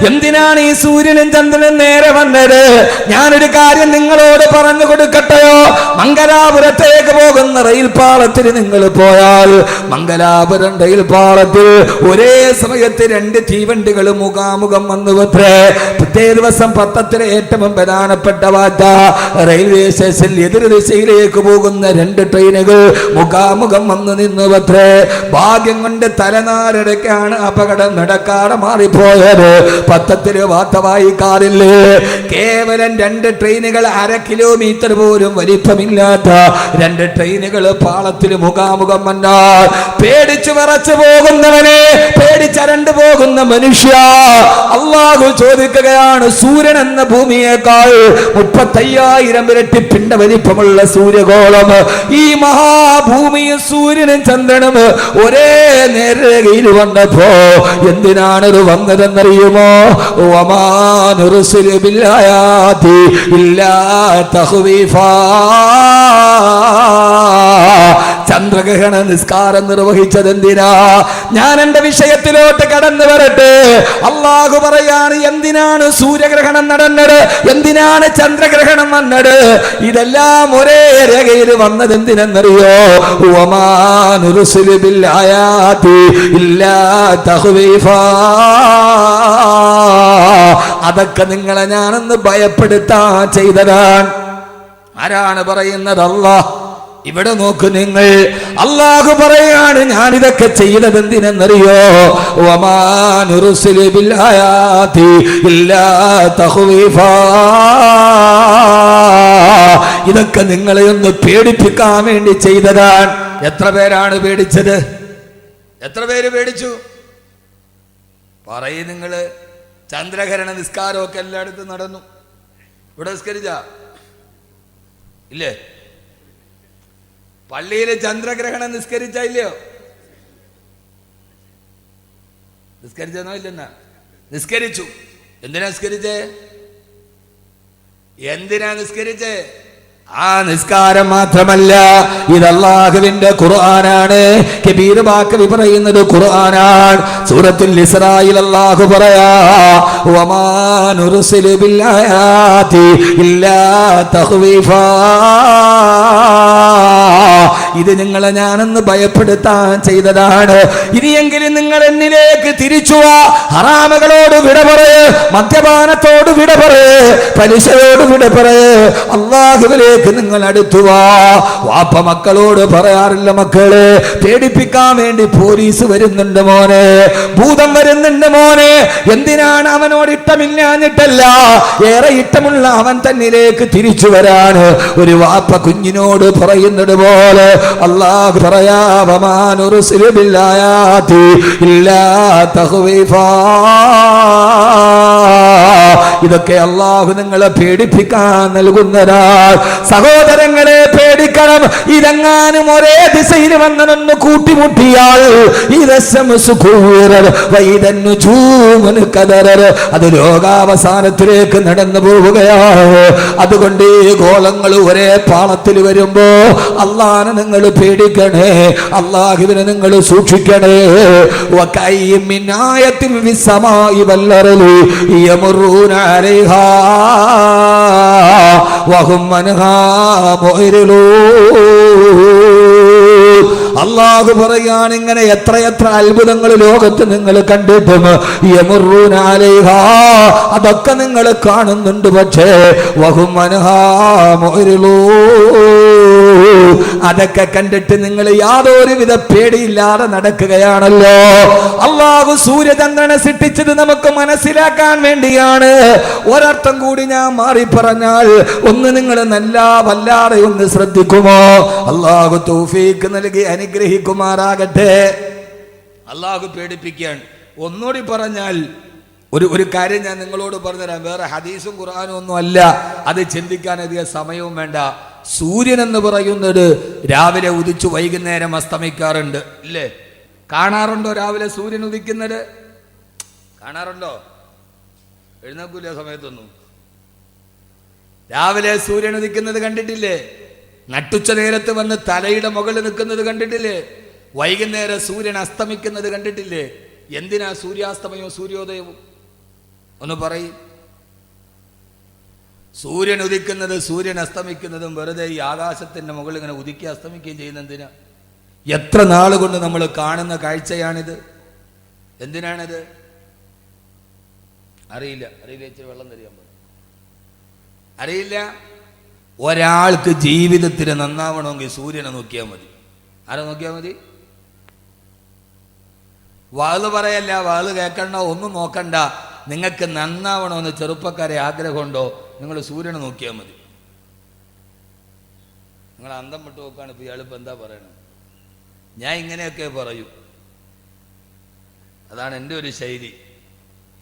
എന്തിനാണ് ഈ സൂര്യനും ചന്ദ്രനും നേരെ വന്നത്? ഞാനൊരു കാര്യം നിങ്ങളോട് പറഞ്ഞു കൊടുക്കട്ടെയോ? മംഗലാപുരത്തേക്ക് പോകുന്ന റെയിൽ പാളത്തിൽ നിങ്ങൾ പോയാൽ മംഗലാപുരം റെയിൽ പാളത്തിൽ ഒരേ സമയത്ത് രണ്ട് തീവണ്ടികൾ മുഖാമുഖം വന്നു പത്രേ. പിറ്റേ ദിവസം പത്രത്തിലെ ഏറ്റവും പ്രധാനപ്പെട്ട വാർത്ത, റെയിൽവേ സ്റ്റേഷനിൽ എതിർ ദിശയിലേക്ക് പോകുന്ന രണ്ട് ട്രെയിനുകൾ മുഖാമുഖം വന്നു നിന്നു പത്രേ. ഭാഗ്യം കൊണ്ട് തലനാരിടയ്ക്കാണ് അപകടം നടക്കാതെ മാറിപ്പോയത്. പത്രത്തില് വാർത്ത വായിക്കാറില്ലേ? കേവലം രണ്ട് ട്രെയിനുകൾ 1/2 കിലോമീറ്റർ പോലും വലിപ്പമില്ലാത്ത രണ്ട് ട്രെയിനുകൾ പാളത്തിൽ മുഖാമുഖം വന്നാൽ പേടിച്ചു വിറച്ചു പോകുന്നവനെ, പേടിച്ചരണ്ടു പോകുന്ന മനുഷ്യ, അല്ലാഹു ചോദിക്കുകയാണ്, സൂര്യൻ എന്ന ഭൂമിയേക്കാൾ 35,000 ഇരട്ടി പിണ്ട വലിപ്പമുള്ള സൂര്യഗോളം, ഈ മഹാഭൂമിയും സൂര്യനും ചന്ദ്രനും ഒരേ നേരയിൽ വന്നപ്പോ എന്തിനാണത് വന്നതെന്നറിയുമോ? ചന്ദ്രഗ്രഹണ നിസ്കാരം നിർവഹിച്ചത് എന്തിനാ? ഞാൻ എന്റെ വിഷയത്തിലോട്ട് കടന്നു വരട്ടെ. അല്ലാഹു പറയാണ്, എന്തിനാണ് സൂര്യഗ്രഹണം നടന്നത്, എന്തിനാണ് ചന്ദ്രഗ്രഹണം വന്നത്? ഇതെല്ലാം ഒരേ രേഖയിൽ വന്നത് എന്തിനെന്നറിയോ? അതൊക്കെ നിങ്ങളെ ഞാനൊന്ന് ഭയപ്പെടുത്താൻ ചെയ്തതാണ്. ആരാണ് പറയുന്നത്? അല്ലാഹ്. ഇവിടെ നോക്ക് നിങ്ങൾ, അല്ലാഹു പറയാണ്, ഞാനിതൊക്കെ ചെയ്തത് എന്തിനെന്നറിയോ? ഇതൊക്കെ നിങ്ങളെ ഒന്ന് പേടിപ്പിക്കാൻ വേണ്ടി ചെയ്തതാണ്. എത്ര പേരാണ് പേടിച്ചത്? എത്ര പേര് പേടിച്ചു? പറയും നിങ്ങള്. ചന്ദ്രഗ്രഹണ നിസ്കാരമൊക്കെ എല്ലായിടത്തും നടന്നു. ഇവിടെ നിസ്കരിച്ച ഇല്ലേ? പള്ളിയില് ചന്ദ്രഗ്രഹണം നിസ്കരിച്ച ഇല്ലയോ? നിസ്കരിച്ചെന്നോ ഇല്ലെന്നാ? നിസ്കരിച്ചു. എന്തിനാ നിസ്കരിച്ചേ? എന്തിനാ നിസ്കരിച്ചേ? ആ നിസ്കാരം മാത്രമല്ല, ഇത് അല്ലാഹുവിന്റെ ഖുർആനാണ്. കബീർ ബാക്കവി പറയുന്നത് ഖുർആനാണ്. സൂറത്തുൽ ഇസ്രായിൽ അല്ലാഹു പറയാ, വമാ നുർസിലു ബിൽ ആയാതി ഇല്ലാ തഖ്വീഫാ. ഇത് നിങ്ങളെ ഞാനൊന്ന് ഭയപ്പെടുത്താൻ ചെയ്തതാണ്. ഇനിയെങ്കിലും നിങ്ങൾ എന്നിലേക്ക് തിരിച്ചു വാ. ഹറാമുകളോട് വിട പറയ്, മദ്യപാനത്തോട് വിട പറയ്, പലിശയോട് വിട പറയ്, അല്ലാഹുവിലേക്ക് നിങ്ങൾ അടുത്തു വാ. വാപ്പ മക്കളോട് പറയാറില്ല, മക്കളെ പേടിപ്പിക്കാൻ വേണ്ടി പോലീസ് വരുന്നുണ്ട് മോനെ, ഭൂതം വരുന്നുണ്ട് മോനെ. എന്തിനാണ്? അവനോട് ഇഷ്ടമില്ലാഞ്ഞിട്ടല്ല, ഏറെ ഇഷ്ടമുള്ള അവൻ തന്നിലേക്ക് തിരിച്ചു വരാൻ ഒരു വാപ്പ കുഞ്ഞിനോട് പറയുന്നത് പോലെ അല്ലാഹു പറയാ, വമാ നുർസിലു ബിൽ ആയാതി ഇല്ലാ തഖ്വീഫാ. ഇതൊക്കെ അല്ലാഹു നിങ്ങളെ പേടിപ്പിക്കാൻ നൽകുന്നതാണ്. സഹോദരങ്ങളെ പേടിക്കണം. ഇതെങ്ങാനും ഒരേ ദിശയിൽ വന്നതെന്ന് കൂട്ടിമുട്ടിയാൽ അത് ലോകാവസാനത്തിലേക്ക് നടന്നു പോവുകയാണ്. അതുകൊണ്ട് ഈ ഗോളങ്ങൾ ഒരേ പാളത്തിൽ വരുമ്പോ അല്ലാഹനെ നിങ്ങൾ പേടിക്കണേ, അല്ലാഹുവിനെ നിങ്ങൾ സൂക്ഷിക്കണേ. വകൈമിൻ ആയത്തിൻ ഫിസ്സമാഇ വൽ അർളി യമറൂന അലൈഹാ വഹും അൻഹാ മുഅ്രിദൂൻ. അല്ലാഹു പറയാണ്, ഇങ്ങനെ എത്രയെത്ര അത്ഭുതങ്ങൾ ലോകത്ത് നിങ്ങൾ കണ്ടിട്ടും യമറൂന അലൈഹാ, അതൊക്കെ നിങ്ങൾ കാണുന്നുണ്ട്, പക്ഷേ വഹും അൻഹാ മുഅ്രിദൂൻ, അതൊക്കെ കണ്ടിട്ട് നിങ്ങൾ യാതൊരുവിധ പേടിയില്ലാതെ നടക്കുകയാണല്ലോ. അല്ലാഹു സൂര്യചന്ദ്രനെ സൃഷ്ടിച്ചത് നമുക്ക് മനസ്സിലാക്കാൻ വേണ്ടിയാണ്. ഒരർത്ഥം കൂടി ഞാൻ മാറി പറഞ്ഞാൽ ഒന്ന് നിങ്ങൾ നല്ല വല്ലാതെ ഒന്ന് ശ്രദ്ധിക്കുമോ? അല്ലാഹു തൗഫീഖ് നൽകി അനുഗ്രഹിക്കുമാറാകട്ടെ. അല്ലാഹു പേടിപ്പിക്കുകയാണ്. ഒന്നുകൂടി പറഞ്ഞാൽ ഒരു കാര്യം ഞാൻ നിങ്ങളോട് പറഞ്ഞുതരാം. വേറെ ഹദീസും ഖുർആനും ഒന്നും അല്ല, അത് ചിന്തിക്കാൻ അധികം സമയവും വേണ്ട. സൂര്യൻ എന്ന് പറയുന്നത് രാവിലെ ഉദിച്ചു വൈകുന്നേരം അസ്തമിക്കാറുണ്ട്, ഇല്ലേ? കാണാറുണ്ടോ രാവിലെ സൂര്യൻ ഉദിക്കുന്നത്? കാണാറുണ്ടോ? എഴുന്നേൽക്കൂല സമയത്തൊന്നും. രാവിലെ സൂര്യൻ ഉദിക്കുന്നത് കണ്ടിട്ടില്ലേ? നട്ടുച്ച നേരത്ത് വന്ന് തലയുടെ മുകളിൽ നിൽക്കുന്നത് കണ്ടിട്ടില്ലേ? വൈകുന്നേരം സൂര്യൻ അസ്തമിക്കുന്നത് കണ്ടിട്ടില്ലേ? എന്തിനാ സൂര്യാസ്തമയവും സൂര്യോദയവും? ഒന്ന് പറയും. സൂര്യൻ ഉദിക്കുന്നത് സൂര്യൻ അസ്തമിക്കുന്നതും വെറുതെ ഈ ആകാശത്തിന്റെ മുകളിൽ ഇങ്ങനെ ഉദിക്കുക അസ്തമിക്കുകയും ചെയ്യുന്ന എന്തിനാ? എത്ര നാളുകൊണ്ട് നമ്മൾ കാണുന്ന കാഴ്ചയാണിത്. എന്തിനാണിത്? അറിയില്ല. ഇച്ചിരി വെള്ളം തരിക. അറിയില്ല. ഒരാൾക്ക് ജീവിതത്തിന് നന്നാവണമെങ്കിൽ സൂര്യനെ നോക്കിയാൽ മതി. ആരെ നോക്കിയാൽ മതി? വാള് പറയല്ല, വാള് കേൾക്കണ്ട, ഒന്നും നോക്കണ്ട. നിങ്ങൾക്ക് നന്നാവണമെന്ന് ചെറുപ്പക്കാരെ ആഗ്രഹമുണ്ടോ? നിങ്ങൾ സൂര്യനെ നോക്കിയാൽ മതി. നിങ്ങൾ അന്തം വിട്ട് നോക്കുകയാണ്. ഇപ്പോൾ ഇയാളിപ്പോൾ എന്താ പറയണത്? ഞാൻ ഇങ്ങനെയൊക്കെ പറയൂ. അതാണ് എൻ്റെ ഒരു ശൈലി.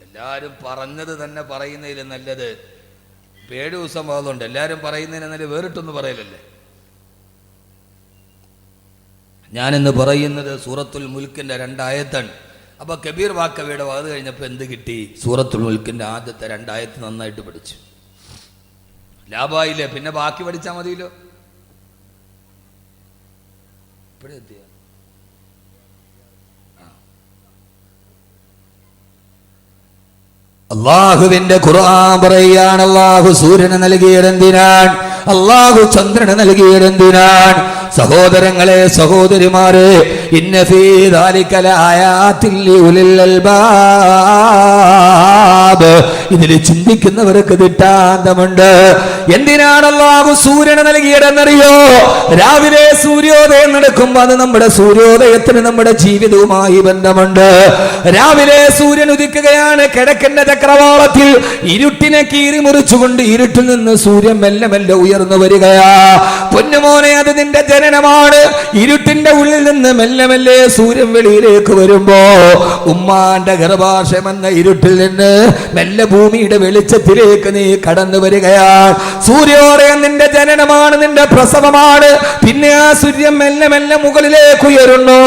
എല്ലാവരും പറഞ്ഞത് തന്നെ പറയുന്നതിൽ നല്ലത് 7 ദിവസം ആകുന്നുണ്ട്. എല്ലാവരും പറയുന്നതിന് നല്ല വേറിട്ടൊന്ന് പറയലല്ലേ. ഞാനിന്ന് പറയുന്നത് സൂറത്തുൽ മുൽക്കിൻ്റെ 2 ആയത്താണ്. അപ്പോൾ കബീർ വാക്കവിയുടെ വാത് കഴിഞ്ഞപ്പോൾ എന്ത് കിട്ടി? സൂറത്തുൽ മുൽക്കിൻ്റെ ആദ്യത്തെ 2 ആയത്ത് നന്നായിട്ട് പഠിച്ചു. ലാഭായില്ലേ? പിന്നെ ബാക്കി പഠിച്ചാൽ മതിയല്ലോ. ഇപ്പോഴെത്തിയ അള്ളാഹുവിന്റെ ഖുർആൻ പറയുകയാണ്, അള്ളാഹു സൂര്യനെ നൽകിയതെന്തിനാണ്? അള്ളാഹു ചന്ദ്രനെ നൽകിയതെന്തിനാണ്? സഹോദരങ്ങളെ, സഹോദരിമാരെ, ഇന്ന ഫീ ദാലിക ലആയാതിൻ ലിഉലിൽ അൽബാബ്. ഇതിൽ ചിന്തിക്കുന്നവർക്ക് ദിട്ടാന്തമുണ്ട്. എന്തിനാണ് അള്ളാഹു സൂര്യനെ നൽകിയതെന്നറിയോ? രാവിലെ സൂര്യോദയം നടക്കുമ്പോൾ അത് നമ്മുടെ സൂര്യോദയത്തിന് നമ്മുടെ ജീവിതവുമായി ബന്ധമുണ്ട്. രാവിലെ സൂര്യൻ ഉദിക്കുകയാണ്. കിഴക്കിന്റെ ചക്രവാളത്തിൽ ഇരുട്ടിനെ കീറി മുറിച്ചുകൊണ്ട് ഇരുട്ടിൽ നിന്ന് സൂര്യൻ മെല്ലെ മെല്ലെ ഉയർന്നു വരികയാ. പൊന്നുമോനെ, അത് നിന്റെ ജനനമാണ്. ഇരുട്ടിന്റെ ഉള്ളിൽ നിന്ന് മെല്ലെ മെല്ലെ സൂര്യൻ വെളിയിലേക്ക് വരുമ്പോ ഉമ്മാന്റെ ഗർഭാശയം എന്ന ഇരുട്ടിൽ നിന്ന് മെല്ലെ ഭൂമിയുടെ വെളിച്ചത്തിലേക്ക് നീ കടന്നു വരികയാണ്. സൂര്യോദയം നിന്റെ ജനനമാണ്, നിന്റെ പ്രസവമാണ്. പിന്നെ ആ സൂര്യൻ മെല്ലെ മെല്ലെ മുകളിലേക്ക് ഉയരുന്നു.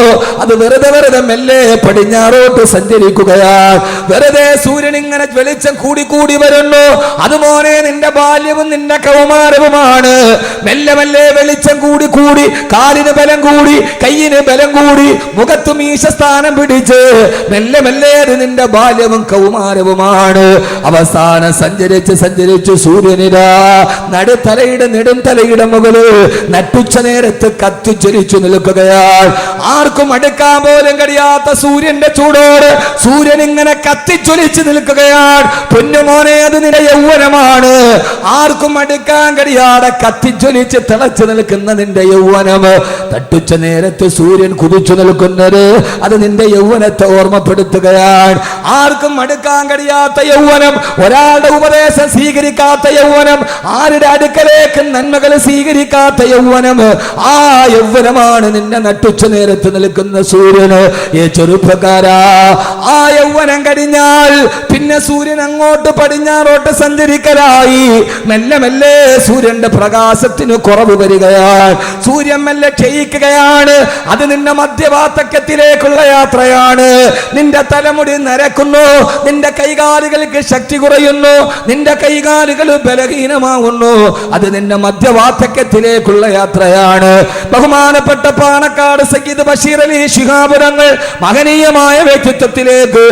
അത് വെറുതെ വെറുതെ മെല്ലെ പടിഞ്ഞാറോട്ട് സഞ്ചരിക്കുകയാണ്. വെറുതെ സൂര്യൻ ഇങ്ങനെ വെളിച്ചം കൂടി കൂടി വരുന്നു. അതുപോലെ നിന്റെ ബാല്യവും നിന്റെ കൗമാരവുമാണ്. മെല്ലെ മെല്ലെ വെളിച്ചം കൂടി കൂടി, കാലിന് ബലം കൂടി, കയ്യിന് ബലം കൂടി, മുഖത്ത് മീശസ്ഥാനം പിടിച്ച് മെല്ലെ മെല്ലെ നിന്റെ ബാല്യവും കൗമാരവുമാണ്. അവസാനം സഞ്ചരിച്ച് സൂര്യനിതാ നടുത്തലയുടെ നെടും തലയുടെ മുകളിൽ നട്ടുച്ച നേരത്ത് കത്തിച്ചൊലിച്ചു നിൽക്കുകയാണ്. ആർക്കും അടുക്കാൻ പോലും കഴിയാത്ത സൂര്യന്റെ ചൂടോട് സൂര്യൻ ഇങ്ങനെ കത്തിച്ചൊലിച്ചു നിൽക്കുകയാണ്. പൊന്നുമോനെ, അത് നിന്റെ യൗവനമാണ്. ആർക്കും അടുക്കാൻ കഴിയാതെ കത്തിച്ചൊലിച്ച് തിളച്ചു നിൽക്കുന്ന നിന്റെ യൗവനം. തട്ടുച്ച നേരത്ത് സൂര്യൻ കുതിച്ചു നിൽക്കുന്നത് അത് നിന്റെ യൗവനത്തെ ഓർമ്മപ്പെടുത്തുകയാണ്. ആർക്കും അടുക്കാൻ കഴിയാത്ത യൗവനം, ഒരാളുടെ ഉപദേശം സ്വീകരിക്കാത്ത യൗവനം, ആരുടെ അടുക്കലേക്ക് നന്മകൾ സ്വീകരിക്കാത്ത യൗവനം, ആ യൗവനമാണ് നിന്നെ നട്ടുച്ച നേരത്ത് നിൽക്കുന്ന സൂര്യന്. ഈ ചെറുപ്പക്കാരാ, ആ യൗവനം കഴിഞ്ഞാൽ പിന്നെ സൂര്യൻ അങ്ങോട്ട് പടിഞ്ഞാറോട്ട് സഞ്ചരിക്കലായി. മെല്ലെ മെല്ലെ സൂര്യന്റെ പ്രകാശത്തിന് കുറവ് വരികയാണ്. സൂര്യൻ മെല്ലെ ക്ഷയിക്കുകയാണ്. അത് നിന്റെ മധ്യവാർദ്ധക്യത്തിലേക്കുള്ള യാത്രയാണ്. നിന്റെ തലമുടി നരക്കുന്നു, നിന്റെ കൈകാലുകൾക്ക് ശക്തി കുറയുന്നു, നിന്റെ കൈകാലുകൾ ബലഹീനമാകുന്നു. അത് നിന്റെ മധ്യവാർദ്ധക്യത്തിലേക്കുള്ള യാത്രയാണ്. ബഹുമാനപ്പെട്ട പാണക്കാട് സയ്യിദ് ബഷീർ അലി ശിഹാബ് തങ്ങൾ മഹനീയമായ വ്യക്തിത്വത്തിലേക്ക്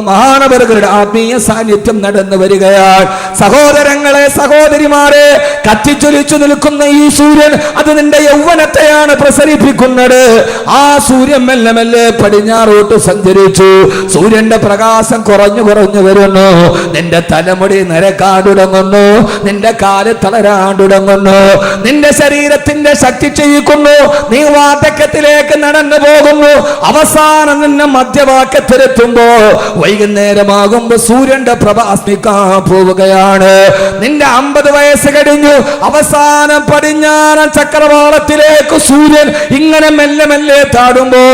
മഹാനവറുകളുടെ ആത്മീയ സാന്നിധ്യം നടന്നു വരികയാണ്. സഹോദരങ്ങളെ, സഹോദരിമാരെ, കത്തിച്ചൊലിച്ചു നിൽക്കുന്ന ഈ സൂര്യൻ അത് നിന്റെ യൗവനത്തെയാണ് പ്രസരിപ്പിക്കുന്നത്. ആ സൂര്യൻ മെല്ലെ മെല്ലെ പടിഞ്ഞാറോട്ട് സഞ്ചരിച്ചു. സൂര്യന്റെ പ്രകാശം കുറഞ്ഞു കുറഞ്ഞു വരുന്നു. നിന്റെ തലമുടി നരക്കാൻ തുടങ്ങുന്നു, നിന്റെ കാല് തളരാൻ തുടങ്ങുന്നു, നിന്റെ ശരീരത്തിന്റെ ശക്തി ക്ഷയിക്കുന്നു. നീ വാർദ്ധക്യത്തിലേക്ക് നടന്നു പോകുന്നു. അവസാനം നിന്നെ മധ്യവാക്യത്തിലെത്തുമ്പോ വൈകുന്നേരമാകുമ്പോ സൂര്യന്റെ പ്രഭ അസ്മിക്കാൻ പോവുകയാണ്. നിന്റെ 50 വയസ്സ് കഴിഞ്ഞു. അവസാനം പടിഞ്ഞാറൻ ചക്രവാളത്തിലേക്ക് സൂര്യൻ ഇങ്ങനെ മെല്ലെ മെല്ലെ താടുമ്പോ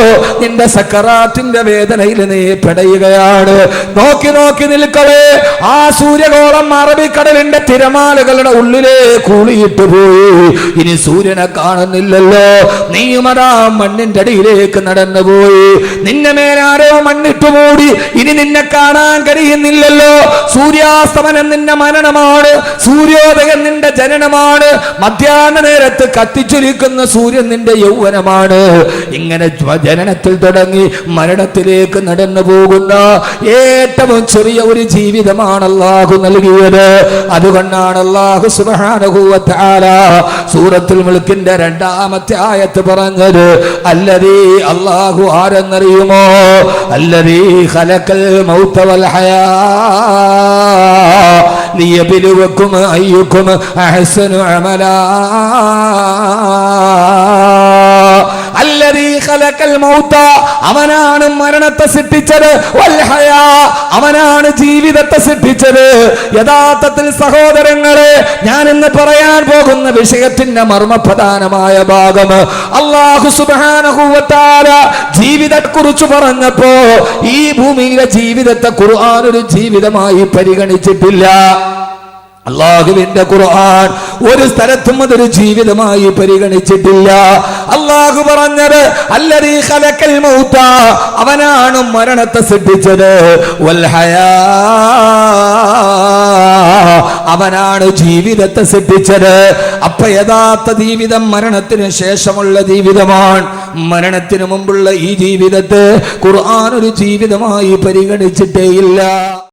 നിന്റെ സക്കറാത്തിന്റെ വേദനയിൽ നീ പെടയുകയാണ്. നോക്കി നോക്കി നിൽക്കവേ ആ സൂര്യഗോളം അറബിക്കടലിന്റെ തിരമാലകളുടെ ഉള്ളിലെ കൂളിയിട്ട് പോയി. ഇനി സൂര്യനെ കാണുന്നില്ലല്ലോ. നീയുമതാ മണ്ണിന്റെ അടിയിലേക്ക് നടന്നുപോയി. നിന്നെ മേലാരോ മണ്ണിട്ട് മൂടി. ഇനി നിന്നെ കാണാൻ കഴിയുന്നില്ലല്ലോ. സൂര്യാസ്തമനം നിന്റെ മരണമാണ്, സൂര്യോദയം നിന്റെ ജനനമാണ്. മധ്യാഹ്ന നേരത്ത് കത്തിച്ചൊലിക്കുന്ന സൂര്യൻ നിന്റെ യൗവനമാണ്. ഇങ്ങനെ ജനനത്തിൽ തുടങ്ങി മരണത്തിലേക്ക് നടന്നു പോകുന്ന ഏറ്റവും ചെറിയ ഒരു ജീവിതമാണ് അല്ലാഹു നൽകിയത്. അതുകൊണ്ടാണ് അല്ലാഹു സുബ്ഹാനഹു വ തആല സൂറത്തുൽ മുൽക്കിന്റെ 2-ാമത്തെ ആയത്ത് പറഞ്ഞത്, അല്ലദീ അല്ലാഹു ആരെന്നറിയുമോ? അല്ലദീ ഖലഖൽ മൗത വൽ ഹയാ ലിയബ്ലുവക്കും അയ്യുക്കും അഹ്സനു അമലാ. അല്ലദീ ഖലഖൽ മൗത, അവനാണ് മരണത്തെ സൃഷ്ടിച്ചത്, വൽ ഹയാ, അവനാണ് ജീവിതത്തെ സൃഷ്ടിച്ചത്. യഥാർത്ഥത്തിൽ സഹോദരങ്ങളെ, ഞാൻ ഇന്ന് പറയാൻ പോകുന്ന വിഷയത്തിന്റെ മർമ്മപ്രധാനമായ ഭാഗം അല്ലാഹു സുബ്ഹാനഹു വ തആല ജീവിതത്തെക്കുറിച്ച് പറഞ്ഞപ്പോ ഈ ഭൂമിയിലെ ജീവിതത്തെ ഖുർആൻ ഒരു ജീവിതമായി പരിഗണിച്ചിട്ടില്ല. അല്ലാഹുവിന്റെ ഖുർആൻ ഒരു സ്ഥലത്തും അതൊരു ജീവിതമായി പരിഗണിച്ചിട്ടില്ല. അല്ലാഹു പറഞ്ഞത് അല്ലദീ ഖലഖൽ മൗത, അവനാണ് മരണത്തെ സൃഷ്ടിച്ചത്, വൽ ഹയാ, അവനാണ് ജീവിതത്തെ സൃഷ്ടിച്ചത്. അപ്പൊ യഥാർത്ഥ ജീവിതം മരണത്തിന് ശേഷമുള്ള ജീവിതമാണ്. മരണത്തിന് മുമ്പുള്ള ഈ ജീവിതത്തെ ഖുർആൻ ഒരു ജീവിതമായി പരിഗണിച്ചിട്ടേയില്ല.